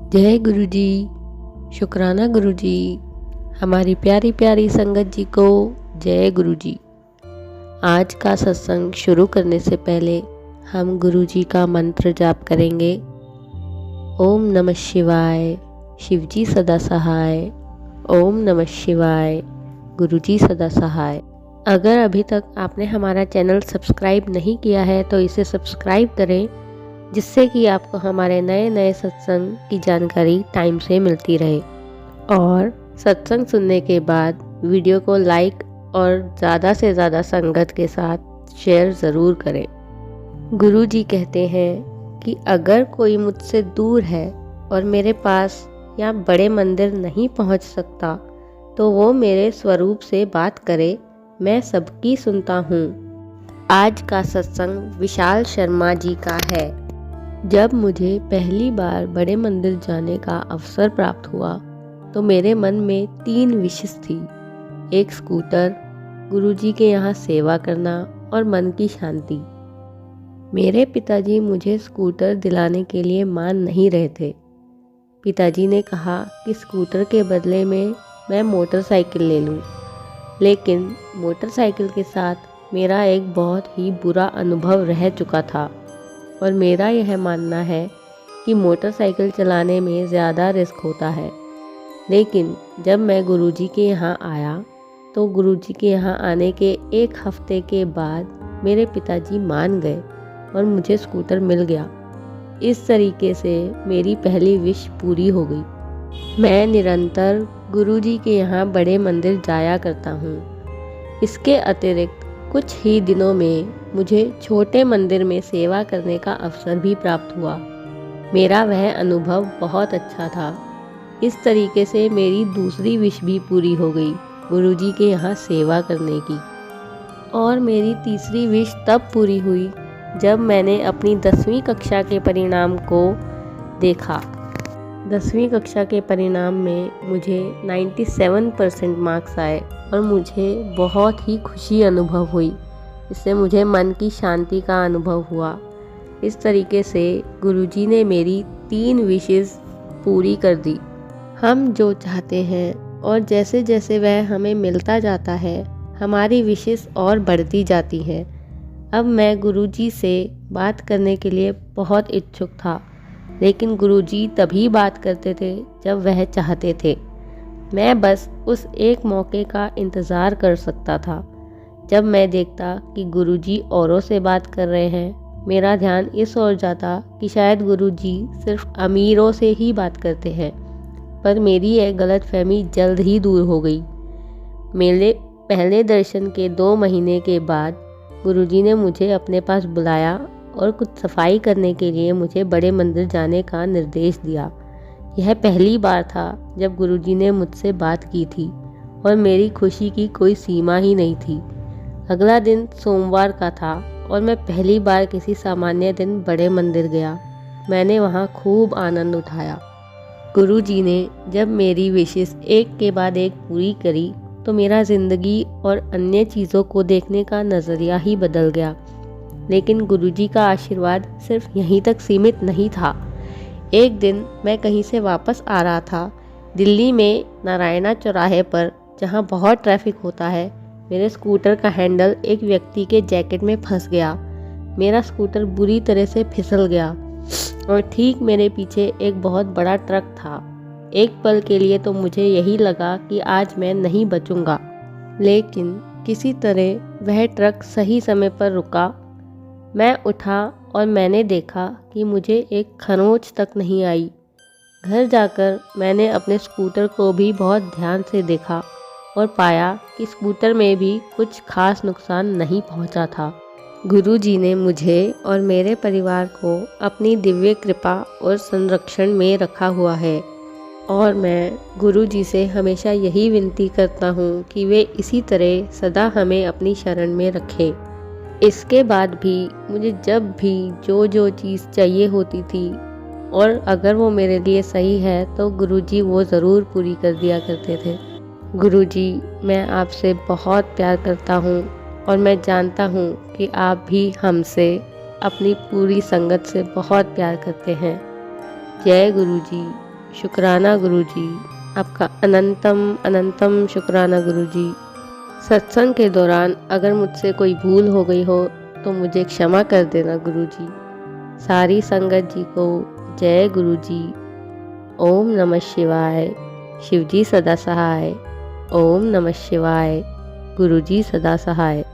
जय गुरु जी। शुक्राना गुरु जी। हमारी प्यारी प्यारी संगत जी को जय गुरु जी। आज का सत्संग शुरू करने से पहले हम गुरु जी का मंत्र जाप करेंगे। ओम नमः शिवाय, शिवजी सदा सहाय। ओम नमः शिवाय, गुरु जी सदा सहाय। अगर अभी तक आपने हमारा चैनल सब्सक्राइब नहीं किया है तो इसे सब्सक्राइब करें, जिससे कि आपको हमारे नए नए सत्संग की जानकारी टाइम से मिलती रहे। और सत्संग सुनने के बाद वीडियो को लाइक और ज़्यादा से ज़्यादा संगत के साथ शेयर ज़रूर करें। गुरु जी कहते हैं कि अगर कोई मुझसे दूर है और मेरे पास या बड़े मंदिर नहीं पहुंच सकता तो वो मेरे स्वरूप से बात करे, मैं सबकी सुनता हूँ। आज का सत्संग विशाल शर्मा जी का है। जब मुझे पहली बार बड़े मंदिर जाने का अवसर प्राप्त हुआ तो मेरे मन में 3 विशेष थी। एक स्कूटर, गुरुजी के यहाँ सेवा करना और मन की शांति। मेरे पिताजी मुझे स्कूटर दिलाने के लिए मान नहीं रहे थे। पिताजी ने कहा कि स्कूटर के बदले में मैं मोटरसाइकिल ले लूँ, लेकिन मोटरसाइकिल के साथ मेरा एक बहुत ही बुरा अनुभव रह चुका था और मेरा यह मानना है कि मोटरसाइकिल चलाने में ज़्यादा रिस्क होता है। लेकिन जब मैं गुरुजी के यहाँ आया तो गुरुजी के यहाँ आने के 1 हफ्ते के बाद मेरे पिताजी मान गए और मुझे स्कूटर मिल गया। इस तरीके से मेरी पहली विश पूरी हो गई। मैं निरंतर गुरुजी के यहाँ बड़े मंदिर जाया करता हूँ। इसके अतिरिक्त कुछ ही दिनों में मुझे छोटे मंदिर में सेवा करने का अवसर भी प्राप्त हुआ। मेरा वह अनुभव बहुत अच्छा था। इस तरीके से मेरी दूसरी विश भी पूरी हो गई, गुरुजी के यहाँ सेवा करने की। और मेरी तीसरी विश तब पूरी हुई जब मैंने अपनी 10वीं कक्षा के परिणाम को देखा। 10वीं कक्षा के परिणाम में मुझे 97% मार्क्स आए और मुझे बहुत ही खुशी अनुभव हुई। इससे मुझे मन की शांति का अनुभव हुआ। इस तरीके से गुरुजी ने मेरी 3 विशेस पूरी कर दी। हम जो चाहते हैं और जैसे जैसे वह हमें मिलता जाता है, हमारी विशेस और बढ़ती जाती हैं। अब मैं गुरुजी से बात करने के लिए बहुत इच्छुक था, लेकिन गुरुजी तभी बात करते थे जब वह चाहते थे। मैं बस उस एक मौके का इंतज़ार कर सकता था। जब मैं देखता कि गुरुजी औरों से बात कर रहे हैं, मेरा ध्यान इस ओर जाता कि शायद गुरुजी सिर्फ अमीरों से ही बात करते हैं। पर मेरी यह गलतफहमी जल्द ही दूर हो गई। मेरे पहले दर्शन के 2 महीने के बाद गुरुजी ने मुझे अपने पास बुलाया और कुछ सफाई करने के लिए मुझे बड़े मंदिर जाने का निर्देश दिया। यह पहली बार था जब गुरुजी ने मुझसे बात की थी और मेरी खुशी की कोई सीमा ही नहीं थी। अगला दिन सोमवार का था और मैं पहली बार किसी सामान्य दिन बड़े मंदिर गया। मैंने वहाँ खूब आनंद उठाया। गुरुजी ने जब मेरी विशेष एक के बाद एक पूरी करी तो मेरा ज़िंदगी और अन्य चीज़ों को देखने का नज़रिया ही बदल गया। लेकिन गुरुजी का आशीर्वाद सिर्फ यहीं तक सीमित नहीं था। एक दिन मैं कहीं से वापस आ रहा था। दिल्ली में नारायणा चौराहे पर, जहां बहुत ट्रैफिक होता है, मेरे स्कूटर का हैंडल एक व्यक्ति के जैकेट में फंस गया। मेरा स्कूटर बुरी तरह से फिसल गया और ठीक मेरे पीछे एक बहुत बड़ा ट्रक था। एक पल के लिए तो मुझे यही लगा कि आज मैं नहीं बचूंगा, लेकिन किसी तरह वह ट्रक सही समय पर रुका। मैं उठा और मैंने देखा कि मुझे एक खरोंच तक नहीं आई। घर जाकर मैंने अपने स्कूटर को भी बहुत ध्यान से देखा और पाया कि स्कूटर में भी कुछ खास नुकसान नहीं पहुंचा था। गुरुजी ने मुझे और मेरे परिवार को अपनी दिव्य कृपा और संरक्षण में रखा हुआ है और मैं गुरुजी से हमेशा यही विनती करता हूँ कि वे इसी तरह सदा हमें अपनी शरण में रखें। इसके बाद भी मुझे जब भी जो चीज़ चाहिए होती थी और अगर वो मेरे लिए सही है तो गुरुजी वो ज़रूर पूरी कर दिया करते थे। गुरुजी, मैं आपसे बहुत प्यार करता हूँ और मैं जानता हूँ कि आप भी हमसे, अपनी पूरी संगत से बहुत प्यार करते हैं। जय गुरुजी। शुक्राना गुरुजी, आपका अनंतम अनंतम शुक्राना गुरुजी। सत्संग के दौरान अगर मुझसे कोई भूल हो गई हो तो मुझे क्षमा कर देना गुरुजी। सारी संगत जी को जय गुरुजी। ओम नमः शिवाय। शिवजी सदा सहाय। ओम नमः शिवाय। गुरुजी सदा सहाय।